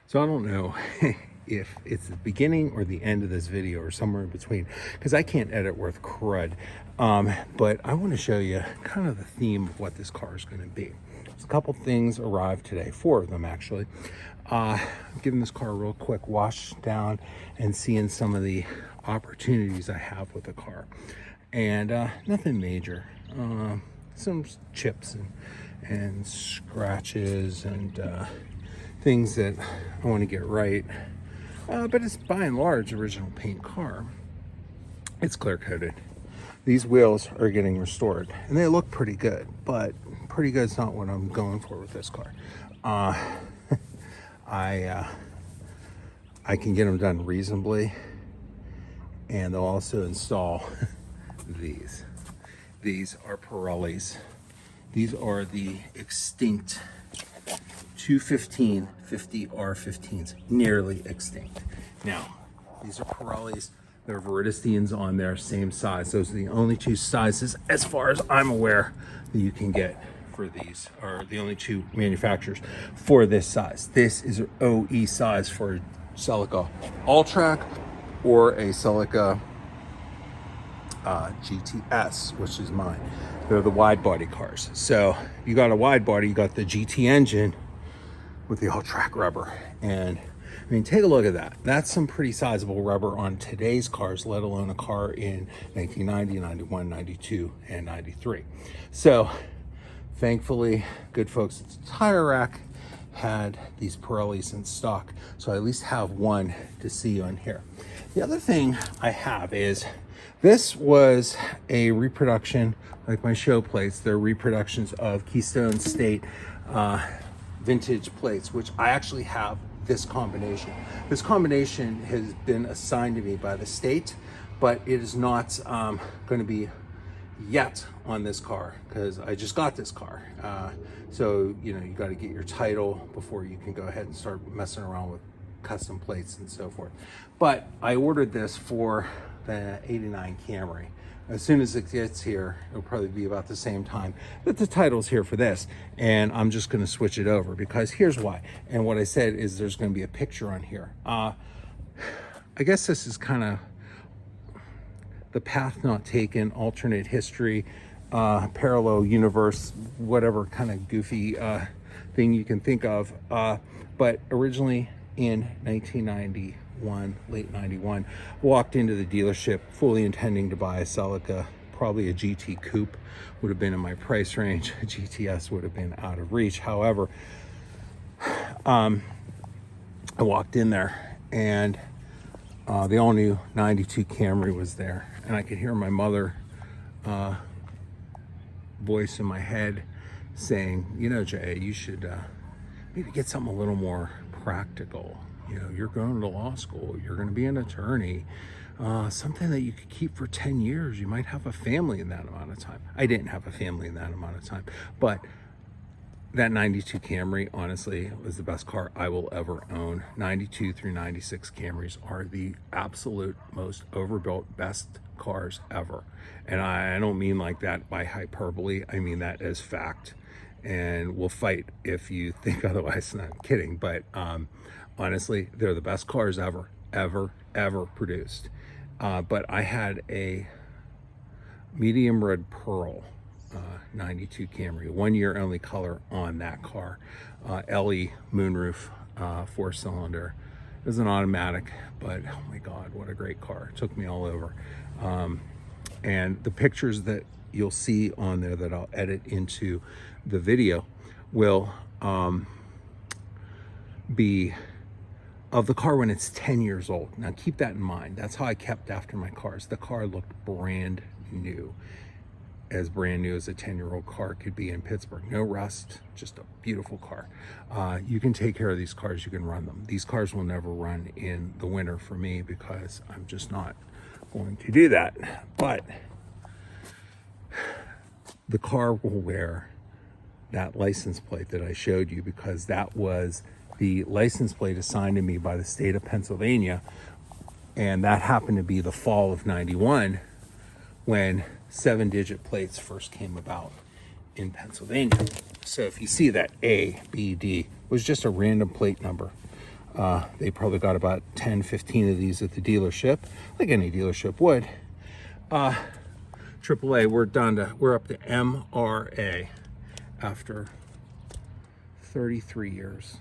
So I don't know if it's the beginning or the end of this video or somewhere in between, because I can't edit worth crud. But I want to show you kind of the theme of what this car is going to be. There's a couple things arrived today, 4 of them actually. I'm giving this car a real quick wash down and seeing some of the opportunities I have with the car. And nothing major. Some chips and scratches and things that I want to get right. But it's by and large original paint car. It's clear coated. These wheels are getting restored and they look pretty good, but pretty good is not what I'm going for with this car. I can get them done reasonably, and they'll also install these. These are Pirellis. These are the extinct 215 50R15s, nearly extinct. Now, these are Pirellis. There are Veridistians on there, same size. Those are the only 2 sizes, as far as I'm aware, that you can get for these, or the only 2 manufacturers for this size. This is an OE size for Celica All-Track or a Celica GTS, which is mine. They're the wide body cars. So you got a wide body, you got the GT engine with the all-track rubber. And I mean, take a look at that. That's some pretty sizable rubber on today's cars, let alone a car in 1990, 91, 92, and 93. So thankfully, good folks at the Tire Rack had these Pirellis in stock. So I at least have one to see on here. The other thing I have is, this was a reproduction, like my show plates. They're reproductions of Keystone State vintage plates, which I actually have this combination. This combination has been assigned to me by the state, but it is not going to be yet on this car because I just got this car. So, you know, you got to get your title before you can go ahead and start messing around with custom plates and so forth. But I ordered this for the 89 Camry. As soon as it gets here, it'll probably be about the same time that the title's here for this. And I'm just going to switch it over because here's why. And what I said is there's going to be a picture on here. I guess this is kind of the path not taken, alternate history, parallel universe, whatever kind of goofy thing you can think of. But originally in 1991, late 91, walked into the dealership fully intending to buy a Celica, probably a GT Coupe would have been in my price range. A GTS would have been out of reach. However, I walked in there and the all-new 92 Camry was there, and I could hear my mother voice in my head saying, you know, Jay, you should maybe get something a little more practical. You know, you're going to law school, you're going to be an attorney, something that you could keep for 10 years. You might have a family in that amount of time. I didn't have a family in that amount of time, but that 92 Camry, honestly, was the best car I will ever own. 92 through 96 Camrys are the absolute most overbuilt, best cars ever. And I don't mean like that by hyperbole. I mean that as fact. And we'll fight if you think otherwise. Not kidding, but honestly, they're the best cars ever produced. But I had a medium red pearl 92 Camry, 1 year only color on that car. LE moonroof, 4-cylinder. It was an automatic, but oh my God, what a great car. It took me all over. And the pictures that you'll see on there that I'll edit into the video will be of the car when it's 10 years old. Now keep that in mind. That's how I kept after my cars. The car looked brand new, as brand new as a 10-year-old car could be in Pittsburgh. No rust, just a beautiful car. You can take care of these cars, you can run them. These cars will never run in the winter for me because I'm just not going to do that. But the car will wear that license plate that I showed you because that was the license plate assigned to me by the state of Pennsylvania. And that happened to be the fall of 91 when 7-digit plates first came about in Pennsylvania. So if you see that A, B, D was just a random plate number. They probably got about 10, 15 of these at the dealership, like any dealership would. AAA, we're up to MRA after 33 years.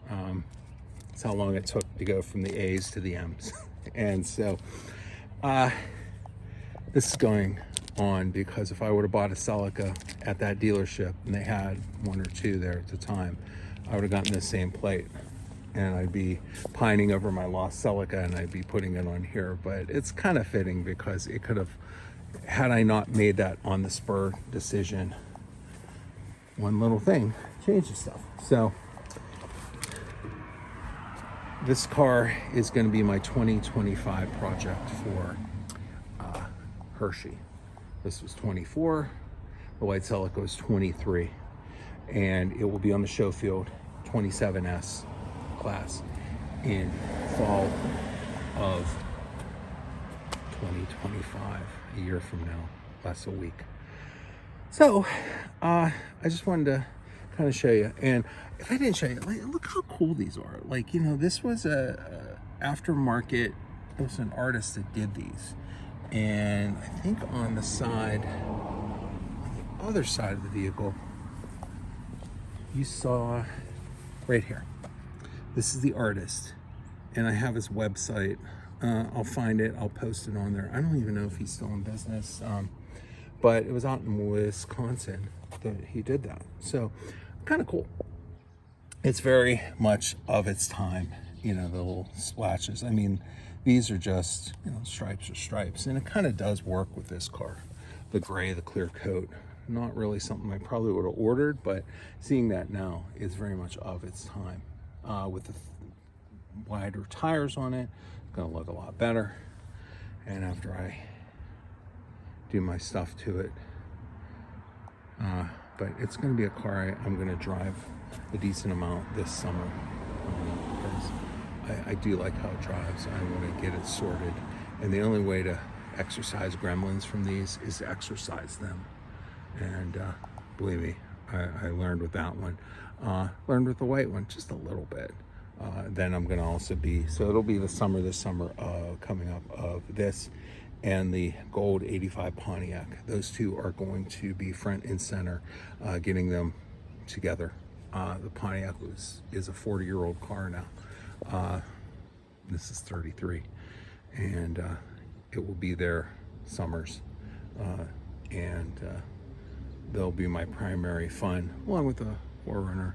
That's how long it took to go from the A's to the M's. And so this is going on because if I would have bought a Celica at that dealership, and they had one or two there at the time, I would have gotten the same plate, and I'd be pining over my lost Celica and I'd be putting it on here. But it's kind of fitting because it could have, had I not made that on the spur decision, one little thing changes stuff. So this car is going to be my 2025 project for Hershey. This was 24, the white Celica was 23, and it will be on the show field 27S class in fall of 2025, a year from now, less a week. So I just wanted to kind of show you. And if I didn't show you, like, look how cool these are. Like, you know, this was a aftermarket, it was an artist that did these. And I think on the side, on the other side of the vehicle, you saw right here, this is the artist, and I have his website. I'll find it, I'll post it on there. I don't even know if he's still in business, but it was out in Wisconsin that he did that. So kind of cool. It's very much of its time, you know, the little splashes. I mean, these are just, you know, stripes are stripes, and it kind of does work with this car. The gray, the clear coat, not really something I probably would have ordered, but seeing that now is very much of its time. With the wider tires on it, it's gonna look a lot better. And after I do my stuff to it, but it's gonna be a car I'm gonna drive a decent amount this summer, because I do like how it drives. I want to get it sorted, and the only way to exercise gremlins from these is to exercise them. And believe me, I learned with that one. Learned with the white one just a little bit. Then I'm going to also be, so it'll be this summer coming up of this and the gold 85 Pontiac. Those two are going to be front and center, getting them together. The Pontiac is a 40-year-old car now. This is 33, and it will be there summers, and they'll be my primary fun, along with the 4Runner,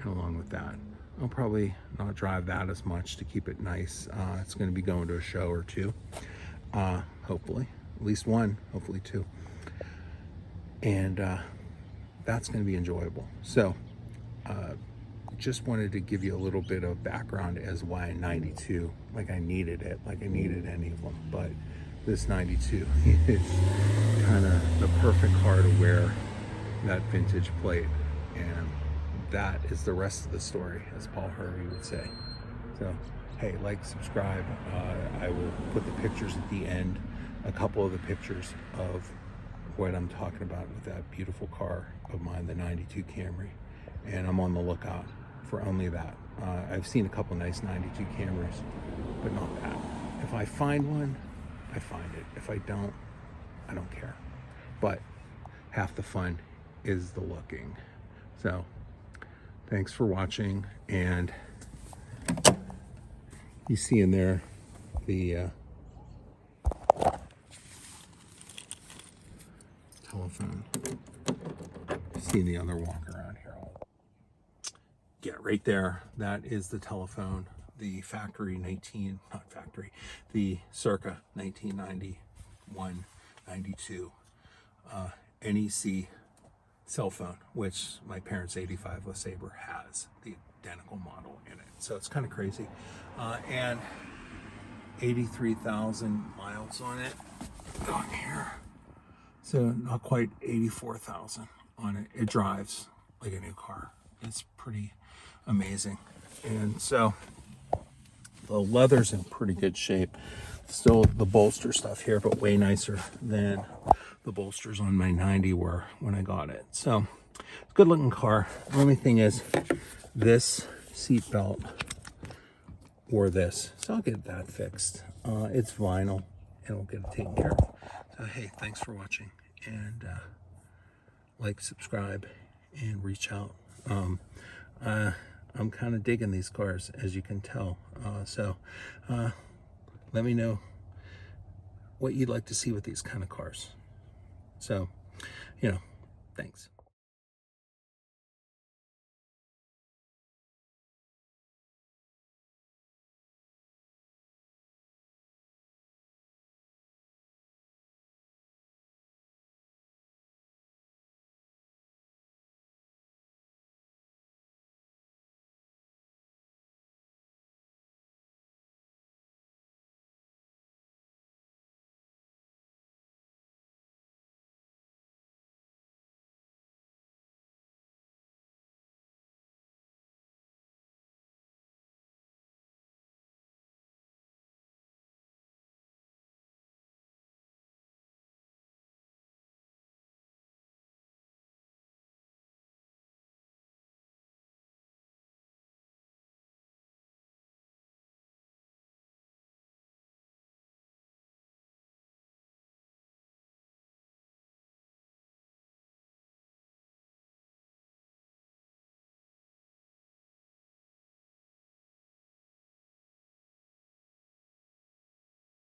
and along with that. I'll probably not drive that as much to keep it nice. It's going to be going to a show or two, hopefully, at least one, hopefully two, and that's going to be enjoyable. So just wanted to give you a little bit of background as why 92, like I needed it, like I needed any of them, but this 92 is kind of the perfect car to wear that vintage plate, and that is the rest of the story, as Paul Harvey would say. So hey, like, subscribe. I will put the pictures at the end, a couple of the pictures of what I'm talking about with that beautiful car of mine, the 92 Camry, and I'm on the lookout for only that. I've seen a couple nice 92 Camrys, but not that. If I find one, I find it. If I don't care. But half the fun is the looking. So thanks for watching, and you see in there the telephone. See the other walk around here. Yeah, right there, that is the telephone, the factory the circa 1991, 92 NEC cell phone, which my parents' 85 LeSabre has the identical model in it. So it's kind of crazy. And 83,000 miles on it on here. So not quite 84,000 on it. It drives like a new car. It's pretty amazing. And so the leather's in pretty good shape. Still the bolster stuff here, but way nicer than the bolsters on my 90 were when I got it. So good looking car. The only thing is this seat belt or this. So I'll get that fixed. It's vinyl, and we'll get it taken care of. So hey, thanks for watching, and like, subscribe, and reach out. I'm kind of digging these cars, as you can tell. Let me know what you'd like to see with these kind of cars. So, thanks.